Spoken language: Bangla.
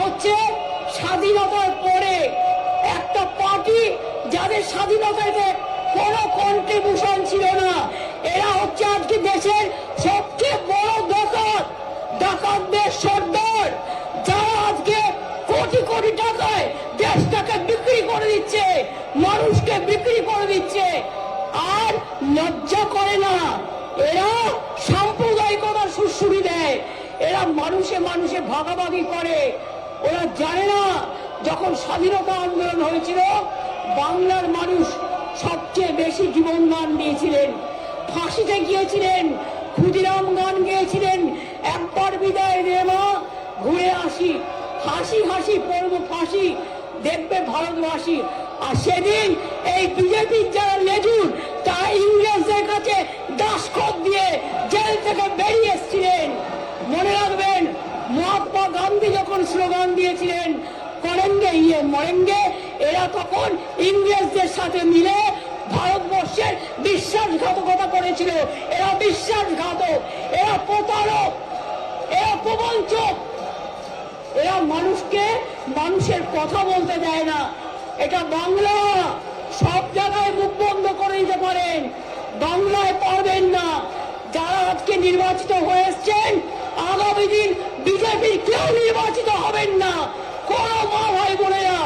হচ্ছে স্বাধীনতার পরে একটা পার্টি যাদের স্বাধীনতাতে কোনো কন্ট্রিবিউশন ছিল না। এরা হচ্ছে আজকে দেশের সবচেয়ে বড় ডাকাতদের সর্দার, যারা আজকে কোটি কোটি টাকায় দেশটাকে বিক্রি করে দিচ্ছে, মানুষকে বিক্রি করে দিচ্ছে, আর লজ্জা করে না। এরা সাম্প্রদায়িকতার সুশ্রুতি দেয়, এরা মানুষে মানুষে ভাগাভাগি করে। ওরা জানে না যখন স্বাধীনতা আন্দোলন হয়েছিল বাংলার মানুষ সবচেয়ে বেশি জীবন দান দিয়েছিলেন, ফাঁসিতে গিয়েছিলেন, ক্ষুদিরাম গান গিয়েছিলেন, একবার বিদায় রে মা ঘুরে আসি, হাসি হাসি পড়বো ফাঁসি, দেখবে ভারতবাসী। আর সেদিন এই বিজেপির যারা লেজুর তারা ইংরেজদের কাছে দাসখত দিয়ে জেল থেকে বেরিয়ে এসেছিলেন। মনে রাখবেন মহাত্মা গান্ধী যখন স্লোগান দিয়েছিলেন করেঙ্গে ইয়ে মরেঙ্গে, এরা তখন ইংরেজদের সাথে মিলে ভারতবর্ষের বিশ্বাসঘাতকতা করেছিল। এরা বিশ্বাসঘাতক, এরা প্রতারক, এরা প্রবঞ্চক, এরা মানুষকে মানুষের কথা বলতে দেয় না। এটা বাংলা, সব জায়গায় মুখ বন্ধ করে দিতে পারেন, বাংলায় পারবেন না। যারা আজকে নির্বাচিত হয়ে এসছেন আগামী দিন বিজেপির কেউ নির্বাচিত হবেন না। কোন মা ভাই বোনেরা